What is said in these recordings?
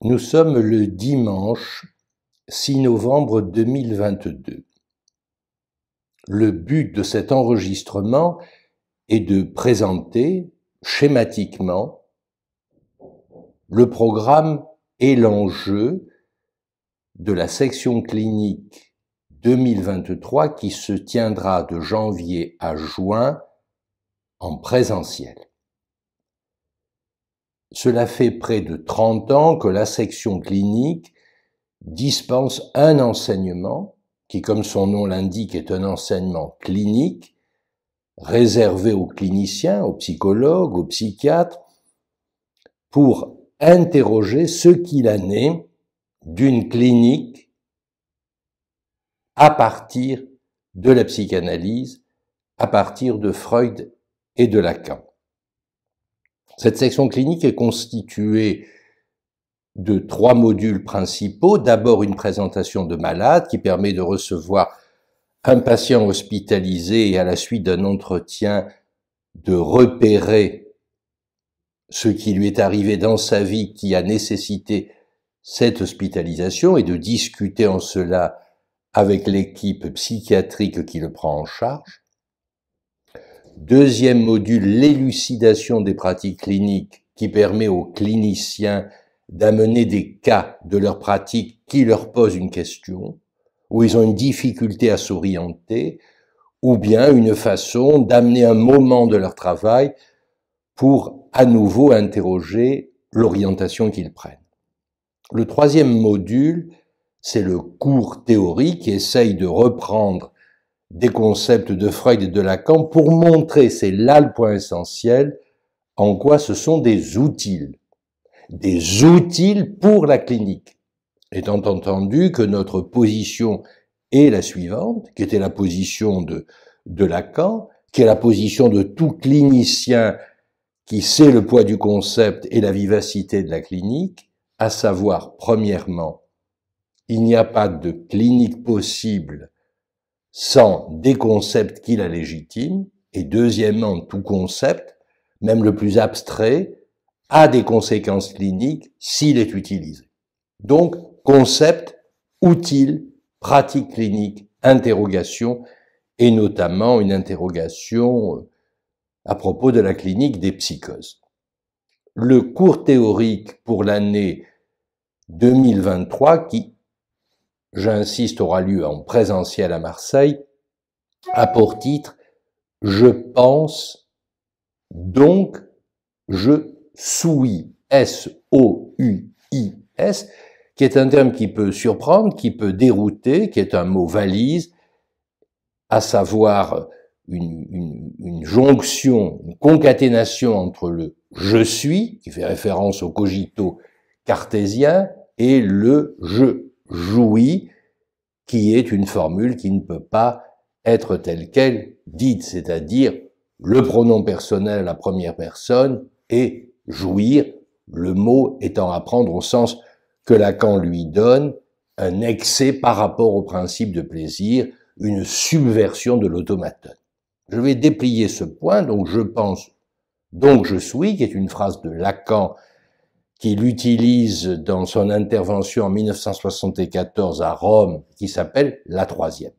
Nous sommes le dimanche 6 novembre 2022. Le but de cet enregistrement est de présenter schématiquement le programme et l'enjeu de la section clinique 2023 qui se tiendra de janvier à juin en présentiel. Cela fait près de 30 ans que la section clinique dispense un enseignement qui, comme son nom l'indique, est un enseignement clinique réservé aux cliniciens, aux psychologues, aux psychiatres, pour interroger ce qu'il en est d'une clinique à partir de la psychanalyse, à partir de Freud et de Lacan. Cette section clinique est constituée de 3 modules principaux. D'abord, une présentation de malade qui permet de recevoir un patient hospitalisé et à la suite d'un entretien de repérer ce qui lui est arrivé dans sa vie qui a nécessité cette hospitalisation et de discuter en cela avec l'équipe psychiatrique qui le prend en charge. Deuxième module, l'élucidation des pratiques cliniques qui permet aux cliniciens d'amener des cas de leur pratique qui leur posent une question, où ils ont une difficulté à s'orienter, ou bien une façon d'amener un moment de leur travail pour à nouveau interroger l'orientation qu'ils prennent. Le troisième module, c'est le cours théorique qui essaye de reprendre des concepts de Freud et de Lacan pour montrer, c'est là le point essentiel, en quoi ce sont des outils pour la clinique. Étant entendu que notre position est la suivante, qui était la position de Lacan, qui est la position de tout clinicien qui sait le poids du concept et la vivacité de la clinique, à savoir, premièrement, il n'y a pas de clinique possible sans des concepts qui la légitiment, et deuxièmement, tout concept, même le plus abstrait, a des conséquences cliniques s'il est utilisé. Donc, concept, outil, pratique clinique, interrogation, et notamment une interrogation à propos de la clinique des psychoses. Le cours théorique pour l'année 2023, qui, j'insiste, aura lieu en présentiel à Marseille, a pour titre « Je pense, donc je suis », S-O-U-I-S, qui est un terme qui peut surprendre, qui peut dérouter, qui est un mot valise, à savoir une jonction, une concaténation entre le « je suis », qui fait référence au cogito cartésien, et le « je jouis », qui est une formule qui ne peut pas être telle qu'elle dite, c'est-à-dire le pronom personnel à la première personne et jouir, le mot étant à prendre au sens que Lacan lui donne, un excès par rapport au principe de plaisir, une subversion de l'automaton. Je vais déplier ce point, donc je pense, donc je suis, qui est une phrase de Lacan qu'il utilise dans son intervention en 1974 à Rome, qui s'appelle la troisième.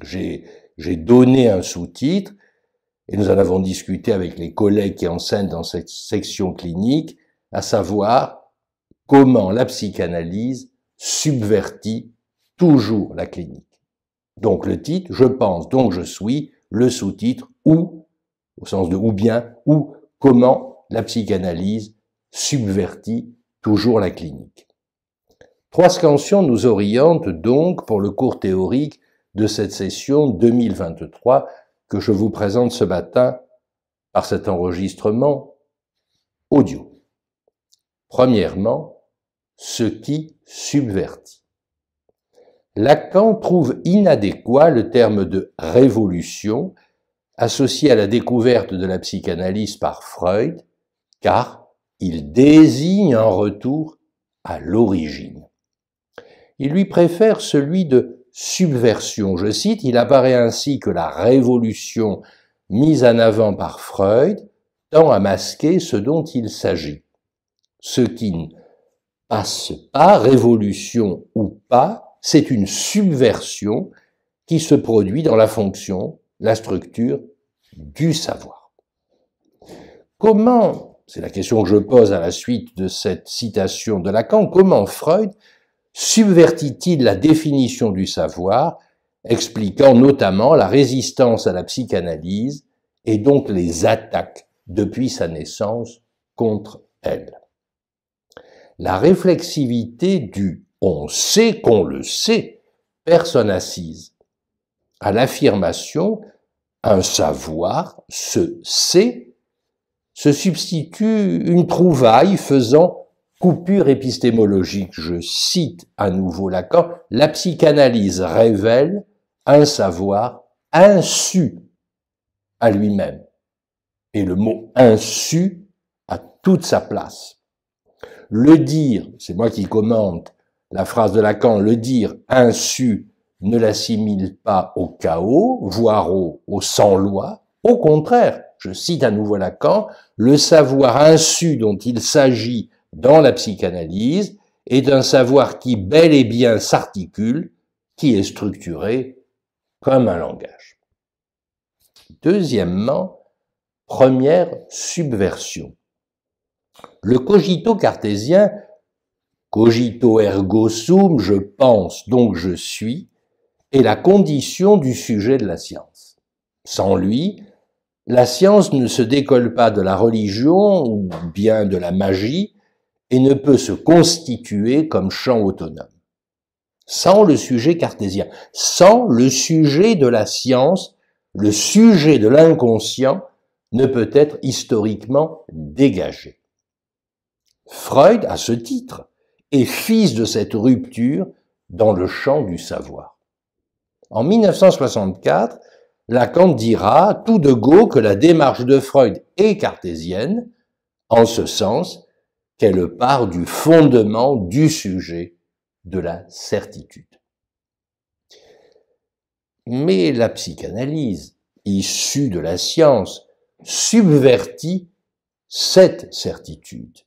J'ai donné un sous-titre, et nous en avons discuté avec les collègues qui enseignent dans cette section clinique, à savoir comment la psychanalyse subvertit toujours la clinique. Donc le titre, je pense, donc je suis, le sous-titre, ou, au sens de ou bien, ou comment la psychanalyse subvertit toujours la clinique. 3 scansions nous orientent donc pour le cours théorique de cette session 2023 que je vous présente ce matin par cet enregistrement audio. Premièrement, ce qui subvertit. Lacan trouve inadéquat le terme de révolution associé à la découverte de la psychanalyse par Freud, car il désigne un retour à l'origine. Il lui préfère celui de subversion. Je cite, il apparaît ainsi que la révolution mise en avant par Freud tend à masquer ce dont il s'agit. Ce qui passe pas, révolution ou pas, c'est une subversion qui se produit dans la fonction, la structure du savoir. Comment, c'est la question que je pose à la suite de cette citation de Lacan, comment Freud subvertit-il la définition du savoir, expliquant notamment la résistance à la psychanalyse et donc les attaques depuis sa naissance contre elle. La réflexivité du « on sait qu'on le sait », personne assise, à l'affirmation « un savoir se sait », se substitue une trouvaille faisant coupure épistémologique. Je cite à nouveau Lacan, « la psychanalyse révèle un savoir insu à lui-même ». Et le mot « insu » a toute sa place. Le dire, c'est moi qui commente la phrase de Lacan, le dire insu ne l'assimile pas au chaos, voire au sans-loi. Au contraire, je cite à nouveau Lacan, le savoir insu dont il s'agit dans la psychanalyse est un savoir qui bel et bien s'articule, qui est structuré comme un langage. Deuxièmement, première subversion. Le cogito cartésien, cogito ergo sum, je pense donc je suis, est la condition du sujet de la science. Sans lui, la science ne se décolle pas de la religion ou bien de la magie et ne peut se constituer comme champ autonome. Sans le sujet cartésien, sans le sujet de la science, le sujet de l'inconscient ne peut être historiquement dégagé. Freud, à ce titre, est fils de cette rupture dans le champ du savoir. En 1964, Lacan dira tout de go que la démarche de Freud est cartésienne, en ce sens qu'elle part du fondement du sujet de la certitude. Mais la psychanalyse, issue de la science, subvertit cette certitude.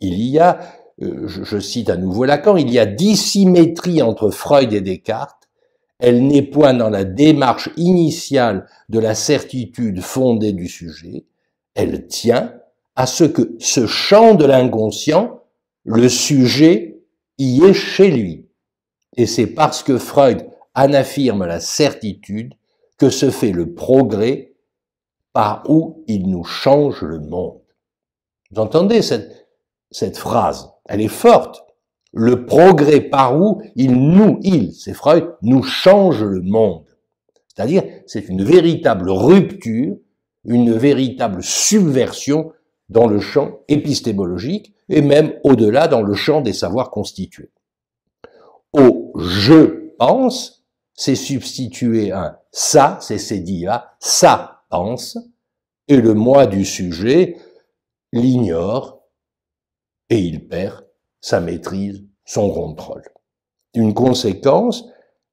Il y a, je cite à nouveau Lacan, il y a dissymétrie entre Freud et Descartes. Elle n'est point dans la démarche initiale de la certitude fondée du sujet. Elle tient à ce que ce champ de l'inconscient, le sujet, y est chez lui. Et c'est parce que Freud en affirme la certitude que se fait le progrès par où il nous change le monde. Vous entendez cette phrase, elle est forte. Le progrès par où c'est Freud, nous change le monde. C'est-à-dire, c'est une véritable rupture, une véritable subversion dans le champ épistémologique et même au-delà dans le champ des savoirs constitués. Au « je pense », c'est substituer un « ça », c'est dit à « ça pense », et le moi du sujet l'ignore et il perd sa maîtrise, son contrôle. Une conséquence,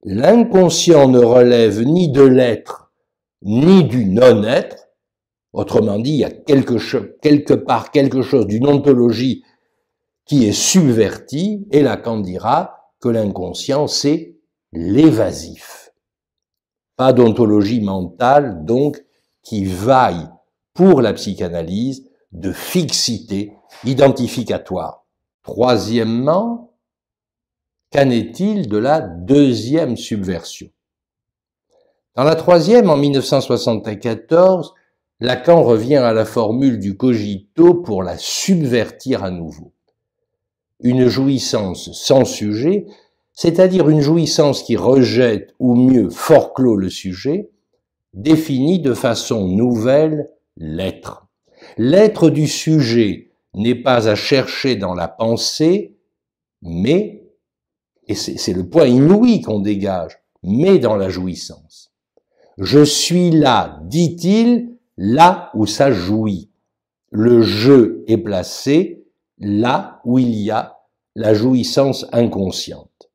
l'inconscient ne relève ni de l'être, ni du non-être. Autrement dit, il y a quelque part quelque chose d'une ontologie qui est subvertie, et Lacan dira que l'inconscient, c'est l'évasif. Pas d'ontologie mentale, donc, qui vaille pour la psychanalyse de fixité identificatoire. Troisièmement, qu'en est-il de la deuxième subversion? Dans la troisième, en 1974, Lacan revient à la formule du cogito pour la subvertir à nouveau. Une jouissance sans sujet, c'est-à-dire une jouissance qui rejette ou mieux forclôt le sujet, définit de façon nouvelle l'être. L'être du sujet n'est pas à chercher dans la pensée, mais, et c'est le point inouï qu'on dégage, mais dans la jouissance. Je suis là, dit-il, là où ça jouit. Le je est placé là où il y a la jouissance inconsciente.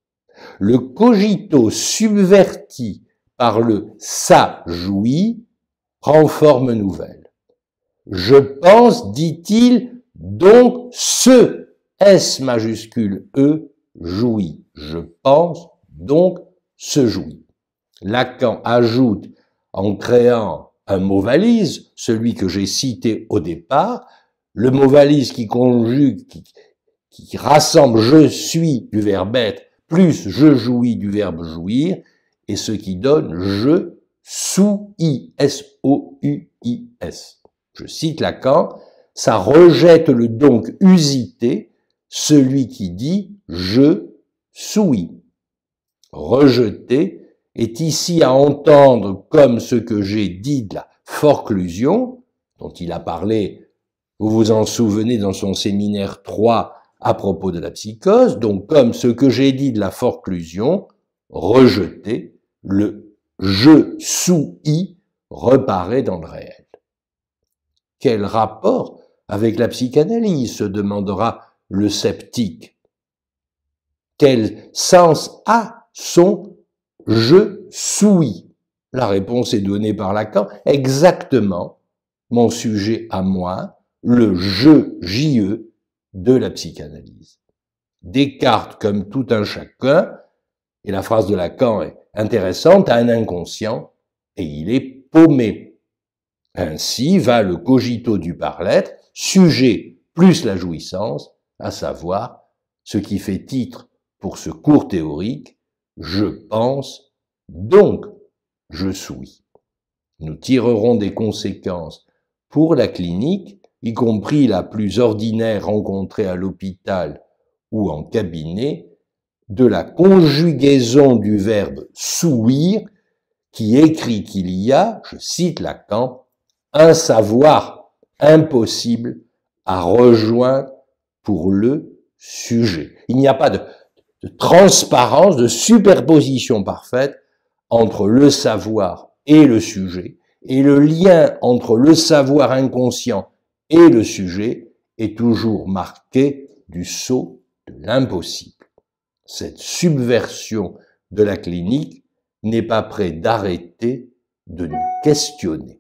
Le cogito subverti par le ça jouit prend forme nouvelle. Je pense, dit-il, donc ce S majuscule E jouit. Je pense, donc se jouit. Lacan ajoute, en créant un mot valise, celui que j'ai cité au départ, le mot valise qui conjugue, qui rassemble je suis du verbe être plus je jouis du verbe jouir, et ce qui donne je souis, S-O-U-I-S. Je cite Lacan, ça rejette le donc usité, celui qui dit je souis. Rejeter est ici à entendre comme ce que j'ai dit de la forclusion, dont il a parlé, vous vous en souvenez, dans son séminaire 3 à propos de la psychose, donc comme ce que j'ai dit de la forclusion, rejeter, le je souis reparaît dans le réel. Quel rapport avec la psychanalyse, se demandera le sceptique? Quel sens a son je souis? La réponse est donnée par Lacan. Exactement mon sujet à moi, le je, J-E, de la psychanalyse. Descartes, comme tout un chacun, et la phrase de Lacan est intéressante, a un inconscient et il est paumé. Ainsi va le cogito du par-l'être, sujet plus la jouissance, à savoir ce qui fait titre pour ce cours théorique, je pense, donc je souis. Nous tirerons des conséquences pour la clinique, y compris la plus ordinaire rencontrée à l'hôpital ou en cabinet, de la conjugaison du verbe souir, qui écrit qu'il y a, je cite Lacan, un savoir impossible à rejoindre pour le sujet. Il n'y a pas de transparence, de superposition parfaite entre le savoir et le sujet, et le lien entre le savoir inconscient et le sujet est toujours marqué du sceau de l'impossible. Cette subversion de la clinique n'est pas près d'arrêter de nous questionner.